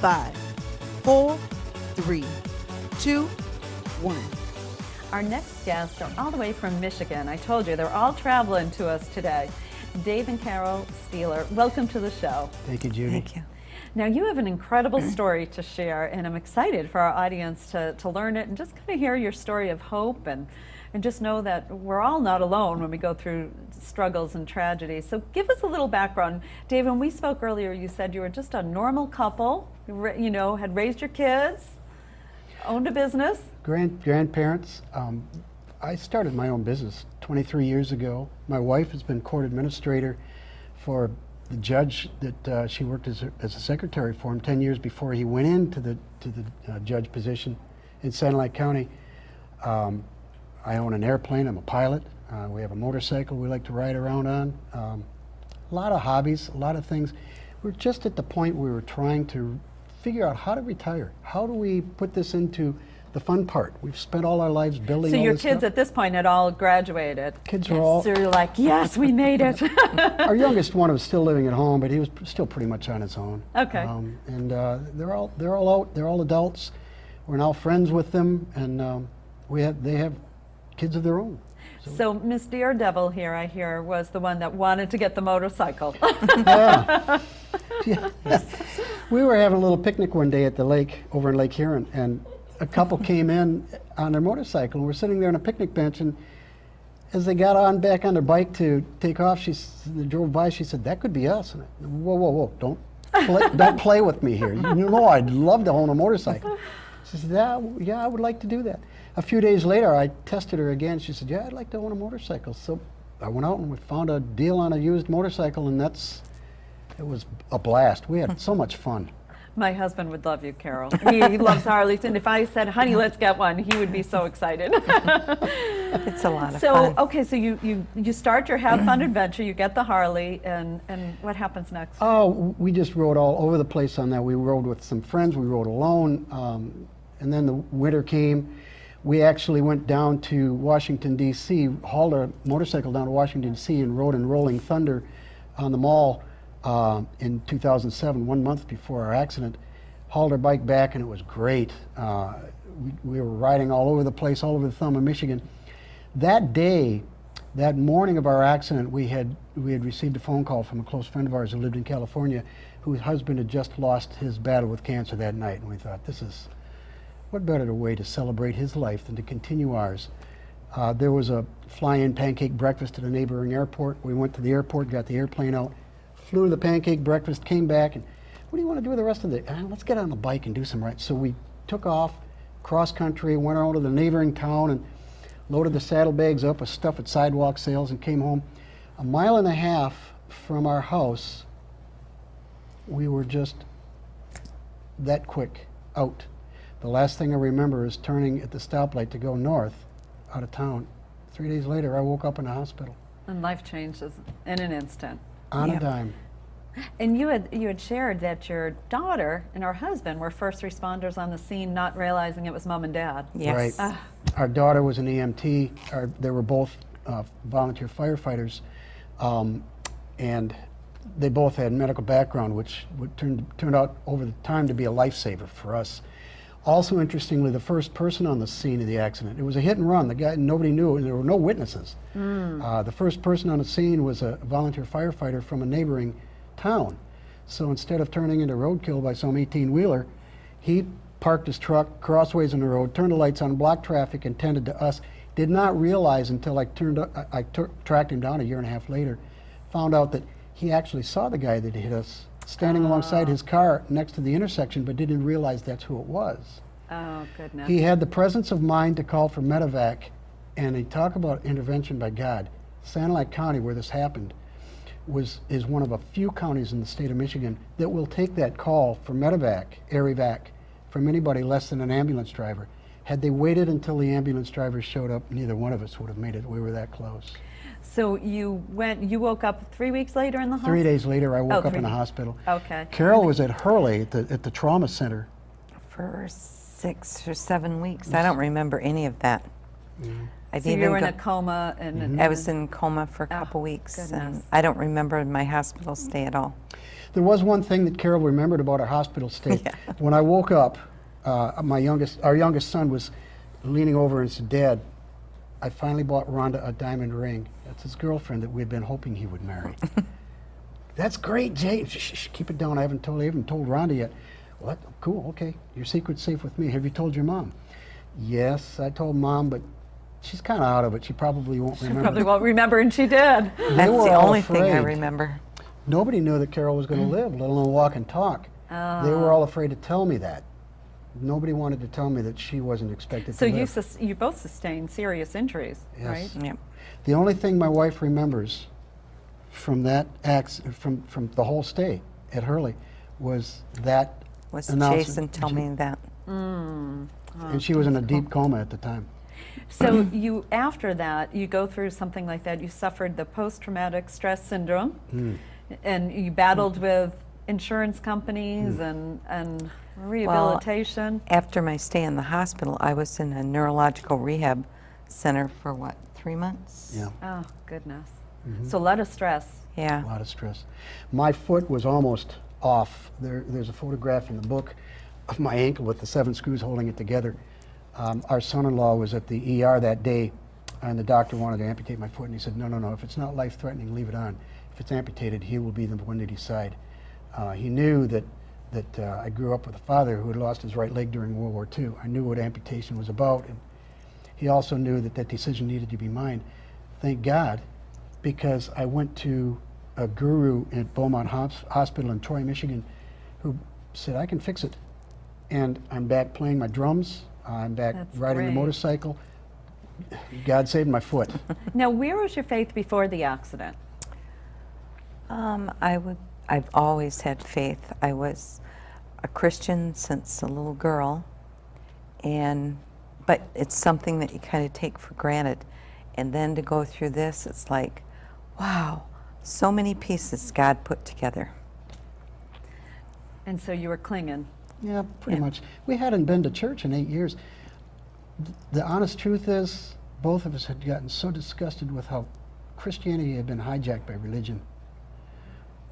5, 4, 3, 2, 1. Our next guests are all the way from Michigan. I told you, they're all traveling to us today. Dave and Carole Stieler, welcome to the show. Thank you, Judy. Thank you. Now, you have an incredible story to share, and I'm excited for our audience to learn it and just kind of hear your story of hope and just know that we're all not alone when we go through struggles and tragedies. So give us a little background. Dave, when we spoke earlier, you said you were just a normal couple, you know, had raised your kids, owned a business. Grandparents. I started my own business 23 years ago. My wife has been court administrator for the judge that she worked as a secretary for him 10 years before he went into the judge position in Satellite County. I own an airplane. I'm a pilot. We have a motorcycle we like to ride around on. A lot of hobbies, a lot of things. We're just at the point where we're trying to figure out how to retire. How do we put this into the fun part? We've spent all our lives building So all your this kids stuff. at this point had all graduated. Kids are all... So you're like, yes, we made it. Our youngest one was still living at home, but he was still pretty much on his own. Okay. And they're all out. They're all adults. We're now friends with them, and they have kids of their own. So Miss Daredevil here, I hear, was the one that wanted to get the motorcycle. Yeah. Yeah. We were having a little picnic one day at the lake over in Lake Huron, and a couple came in on their motorcycle, and we're sitting there on a picnic bench, and as they got back on their bike to take off, they drove by, she said, "That could be us." And whoa, don't play with me here. You know I'd love to own a motorcycle. She said, yeah, I would like to do that. A few days later, I tested her again. She said, "Yeah, I'd like to own a motorcycle." So I went out and we found a deal on a used motorcycle, and it was a blast. We had so much fun. My husband would love you, Carole. He loves Harleys, and if I said, "Honey, let's get one," he would be so excited. It's a lot of fun. Okay, so you start your have fun adventure, you get the Harley, and what happens next? Oh, we just rode all over the place on that. We rode with some friends, we rode alone, and then the winter came. We actually went down to Washington, D.C., hauled our motorcycle down to Washington, D.C., and rode in Rolling Thunder on the mall in 2007, 1 month before our accident. Hauled our bike back, and it was great. We were riding all over the place, all over the thumb of Michigan. That day, that morning of our accident, we had received a phone call from a close friend of ours who lived in California, whose husband had just lost his battle with cancer that night, and we thought, what better way to celebrate his life than to continue ours? There was a fly-in pancake breakfast at a neighboring airport. We went to the airport, got the airplane out, flew to the pancake breakfast, came back, and what do you want to do with the rest of the day? Let's get on the bike and do some rides. So we took off cross country, went out to the neighboring town, and loaded the saddlebags up with stuff at sidewalk sales, and came home. A mile and a half from our house, we were just that quick out. The last thing I remember is turning at the stoplight to go north out of town. 3 days later, I woke up in the hospital. And life changes in an instant. On a dime. And you had shared that your daughter and her husband were first responders on the scene, not realizing it was mom and dad. Yes. Right. Our daughter was an EMT. They were both volunteer firefighters, and they both had medical background, which turned out over the time to be a lifesaver for us. Also, interestingly, the first person on the scene of the accident, it was a hit and run. The guy, nobody knew, and there were no witnesses. The first person on the scene was a volunteer firefighter from a neighboring town. So instead of turning into roadkill by some 18-wheeler, he parked his truck crossways in the road, turned the lights on, blocked traffic, and tended to us. Did not realize until I tracked him down a year and a half later, found out that he actually saw the guy that hit us standing alongside his car next to the intersection, but didn't realize that's who it was. Oh, goodness. He had the presence of mind to call for medevac, and he talk about intervention by God. Satellite County, where this happened, is one of a few counties in the state of Michigan that will take that call for medevac, air evac, from anybody less than an ambulance driver. Had they waited until the ambulance drivers showed up, neither one of us would have made it. We were that close. So you woke up 3 weeks later in the hospital? 3 days later, I woke up 3 in the days. hospital. Okay. Carole was at Hurley at the trauma center. For 6 or 7 weeks. I don't remember any of that. I'd So you even were in go- a coma and I was in coma for a couple weeks, and goodness. I don't remember my hospital stay at all. There was one thing that Carole remembered about our hospital stay. When I woke up, our youngest son was leaning over and said, "Dad, I finally bought Rhonda a diamond ring. That's his girlfriend that we'd been hoping he would marry." "That's great, Jay." Shh, keep it down. I haven't told Rhonda yet." "What? Cool, okay. Your secret's safe with me. Have you told your mom?" "Yes, I told Mom, but she's kind of out of it. She probably won't remember." probably won't remember, and she did. That's were the all only thing I afraid. remember. Nobody knew that Carole was going to live, let alone walk and talk. They were all afraid to tell me that. Nobody wanted to tell me that she wasn't expected So to live. you both sustained serious injuries, Yes. right? Yep. The only thing my wife remembers from that from the whole stay at Hurley was that Was announcement. Jason tell me that? And she was in a deep coma at the time. So you, after that, you go through something like that. You suffered the post-traumatic stress syndrome, and you battled with insurance companies and rehabilitation. After my stay in the hospital, I was in a neurological rehab center for what, 3 months? Yeah, Oh, goodness. So a lot of stress. a Yeah. lot of stress. My foot was almost off. There's a photograph in the book of my ankle with the 7 screws holding it together. Our son-in-law was at the ER that day, and the doctor wanted to amputate my foot, and he said, no, if it's not life-threatening, leave it on. If it's amputated, he will be the one to decide. He knew that I grew up with a father who had lost his right leg during World War II. I knew what amputation was about, and he also knew that that decision needed to be mine. Thank God, because I went to a guru at Beaumont Hospital in Troy, Michigan, who said, I can fix it. And I'm back playing my drums. I'm back That's riding the great. motorcycle. God saved my foot. Now, where was your faith before the accident? I've always had faith. I was a Christian since a little girl, but it's something that you kind of take for granted. And then to go through this, it's like, wow, so many pieces God put together. And so you were clinging. Yeah, pretty Yeah. much. We hadn't been to church in 8 years. The honest truth is, both of us had gotten so disgusted with how Christianity had been hijacked by religion.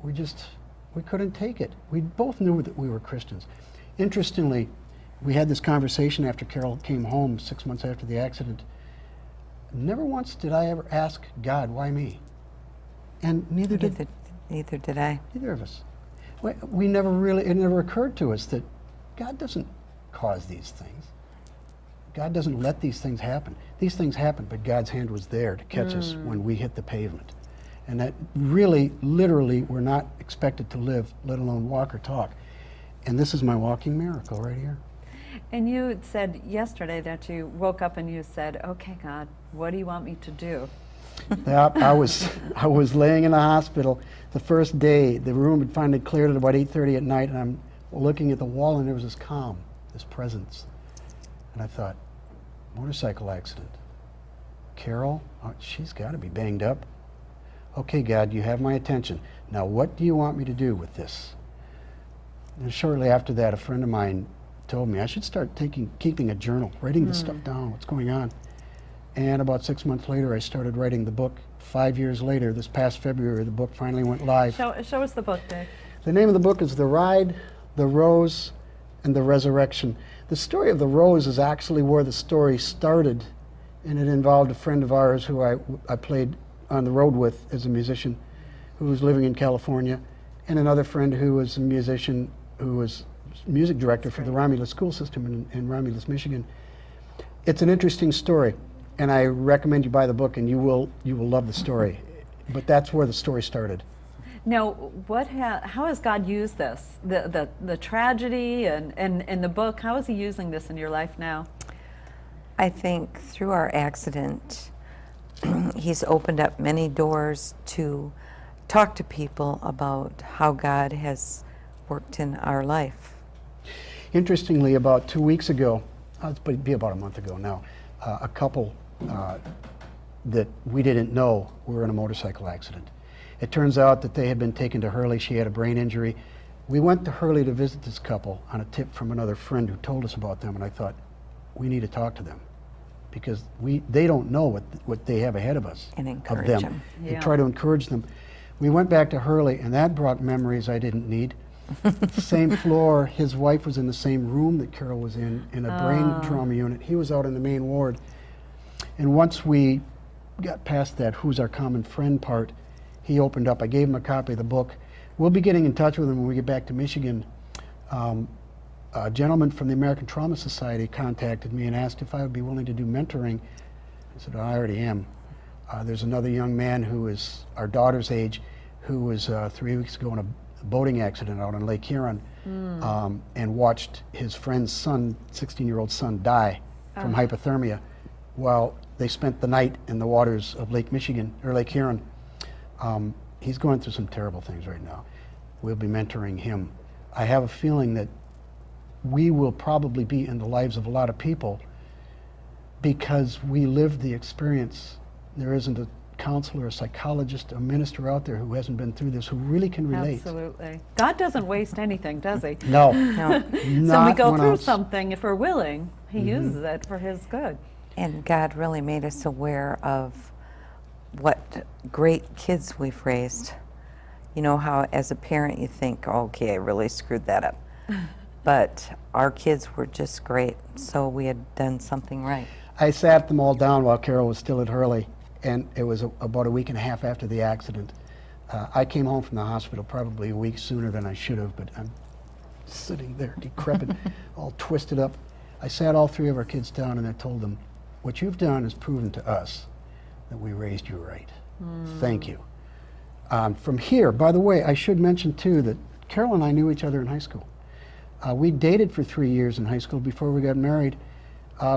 We couldn't take it. We both knew that we were Christians. Interestingly, we had this conversation after Carole came home 6 months after the accident. Never once did I ever ask God, why me? And neither did Neither did I. either of us. It never occurred to us that God doesn't cause these things. God doesn't let these things happen. These things happen, but God's hand was there to catch us when we hit the pavement. And that really, literally, we're not expected to live, let alone walk or talk. And this is my walking miracle right here. And you had said yesterday that you woke up and you said, okay, God, what do you want me to do? I was laying in the hospital the first day. The room had finally cleared at about 8:30 at night, and I'm looking at the wall, and there was this calm, this presence. And I thought, motorcycle accident. Carole, she's got to be banged up. Okay, God, you have my attention. Now, what do you want me to do with this? And shortly after that, a friend of mine told me I should start keeping a journal, writing this stuff down, what's going on. And about 6 months later, I started writing the book. 5 years later, this past February, the book finally went live. Show us the book, Dave. The name of the book is The Ride, The Rose, and The Resurrection. The story of the rose is actually where the story started, and it involved a friend of ours who I played on the road with as a musician, who was living in California, and another friend who was a musician who was music director for the Romulus school system in Romulus, Michigan. It's an interesting story, and I recommend you buy the book, and you will love the story. But that's where the story started. Now, how has God used this? The tragedy and the book, how is he using this in your life now? I think through our accident, he's opened up many doors to talk to people about how God has worked in our life. Interestingly, about 2 weeks ago, it'd be about a month ago now, a couple that we didn't know were in a motorcycle accident. It turns out that they had been taken to Hurley. She had a brain injury. We went to Hurley to visit this couple on a tip from another friend who told us about them, and I thought, we need to talk to them. because they don't know what they have ahead of us. And of encourage them. them. Yeah. And try to encourage them. We went back to Hurley, and that brought memories I didn't need. Same floor. His wife was in the same room that Carole was in a brain trauma unit. He was out in the main ward. And once we got past that who's our common friend part, he opened up. I gave him a copy of the book. We'll be getting in touch with him when we get back to Michigan. A gentleman from the American Trauma Society contacted me and asked if I would be willing to do mentoring. I said, I already am. There's another young man who is our daughter's age who was 3 weeks ago in a boating accident out on Lake Huron and watched his friend's son, 16-year-old son, die from hypothermia while they spent the night in the waters of Lake Michigan, or Lake Huron. He's going through some terrible things right now. We'll be mentoring him. I have a feeling that we will probably be in the lives of a lot of people because we lived the experience. There isn't a counselor, a psychologist, a minister out there who hasn't been through this who really can relate. Absolutely. God doesn't waste anything, does he? No. No. So we Not go one through ounce. something, if we're willing, he uses it for his good. And God really made us aware of what great kids we've raised. You know how as a parent you think, okay, I really screwed that up. But our kids were just great, so we had done something right. I sat them all down while Carole was still at Hurley, and it was about a week and a half after the accident. I came home from the hospital probably a week sooner than I should have, but I'm sitting there decrepit, all twisted up. I sat all three of our kids down and I told them, what you've done has proven to us that we raised you right. Thank you. From here, by the way, I should mention too that Carole and I knew each other in high school. We dated for 3 years in high school before we got married.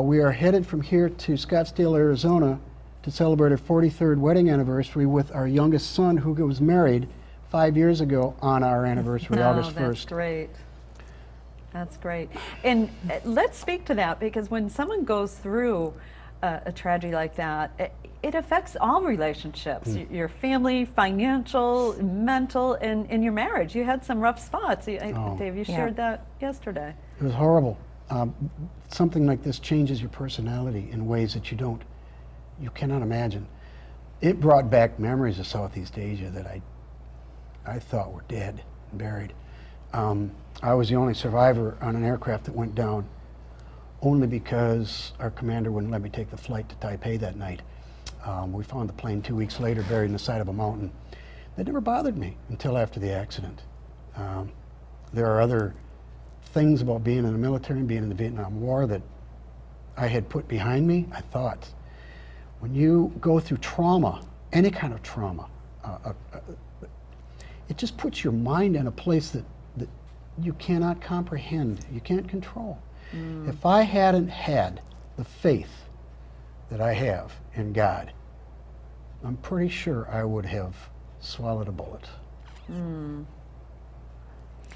We are headed from here to Scottsdale, Arizona to celebrate our 43rd wedding anniversary with our youngest son who was married 5 years ago on our anniversary, August 1st. That's great. That's great. And let's speak to that, because when someone goes through a tragedy like that, it affects all relationships, your family, financial, mental, and in your marriage. You had some rough spots. Dave, you shared that yesterday. It was horrible. Something like this changes your personality in ways that you cannot imagine. It brought back memories of Southeast Asia that I thought were dead and buried. I was the only survivor on an aircraft that went down, only because our commander wouldn't let me take the flight to Taipei that night. We found the plane 2 weeks later buried in the side of a mountain. That never bothered me until after the accident. There are other things about being in the military and being in the Vietnam War that I had put behind me. I thought, when you go through trauma, any kind of trauma, it just puts your mind in a place that you cannot comprehend, you can't control. If I hadn't had the faith that I have in God, I'm pretty sure I would have swallowed a bullet.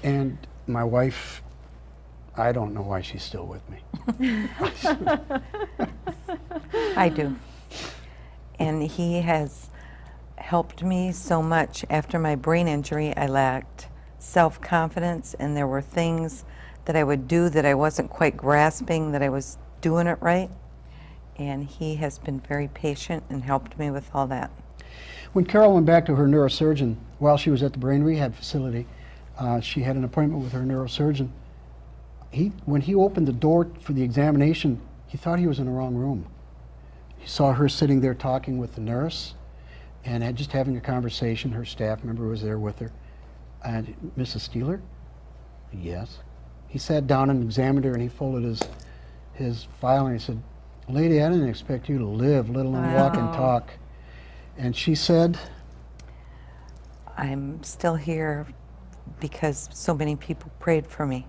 And my wife, I don't know why she's still with me. I do. And he has helped me so much. After my brain injury, I lacked self-confidence, and there were things that I would do that I wasn't quite grasping that I was doing it right. And he has been very patient and helped me with all that. When Carole went back to her neurosurgeon while she was at the brain rehab facility, she had an appointment with her neurosurgeon. When he opened the door for the examination, he thought he was in the wrong room. He saw her sitting there talking with the nurse and just having a conversation. Her staff member was there with her. And Mrs. Stieler? Yes. He sat down and examined her, and he folded his file and he said, "Lady, I didn't expect you to live, let alone walk and talk." And she said, I'm still here because so many people prayed for me.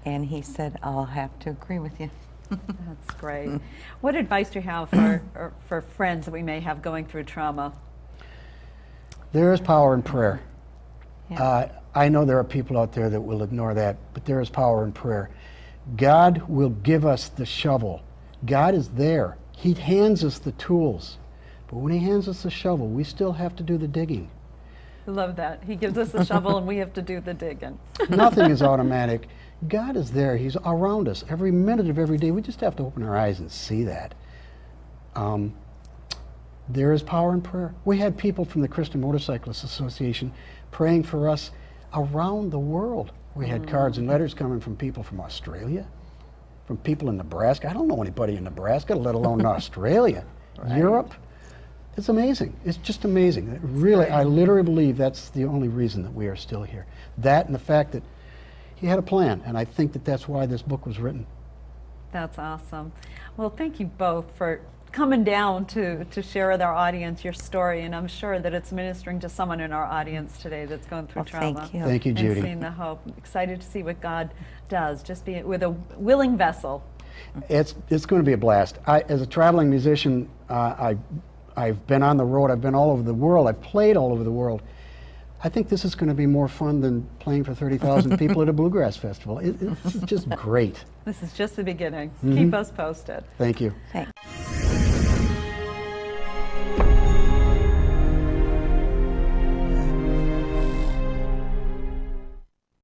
And he said, I'll have to agree with you. That's great. What advice do you have for friends that we may have going through trauma? there is power in prayer. Yeah. I know there are people out there that will ignore that, but there is power in prayer. God will give us the shovel. God is there. He hands us the tools. But when he hands us the shovel, we still have to do the digging. I love that. He gives us a shovel and we have to do the digging. Nothing is automatic. God is there. He's around us every minute of every day. We just have to open our eyes and see that. There is power in prayer. We had people from the Christian Motorcyclists Association praying for us around the world. We had cards and letters coming from people from Australia, from people in Nebraska. I don't know anybody in Nebraska, let alone Australia, Europe. It's amazing. It's just amazing. Really, I literally believe that's the only reason that we are still here. That and the fact that he had a plan, and I think that that's why this book was written. That's awesome. Well, thank you both for coming down to share with our audience your story, and I'm sure that it's ministering to someone in our audience today that's going through trauma. Thank you. Thank you, Judy. And seeing the hope. Excited to see what God does. Just be with a willing vessel. It's going to be a blast. As a traveling musician, I've been on the road. I've been all over the world. I've played all over the world. I think this is going to be more fun than playing for 30,000 people at a bluegrass festival. It's just great. This is just the beginning. Keep us posted. Thank you. Thanks.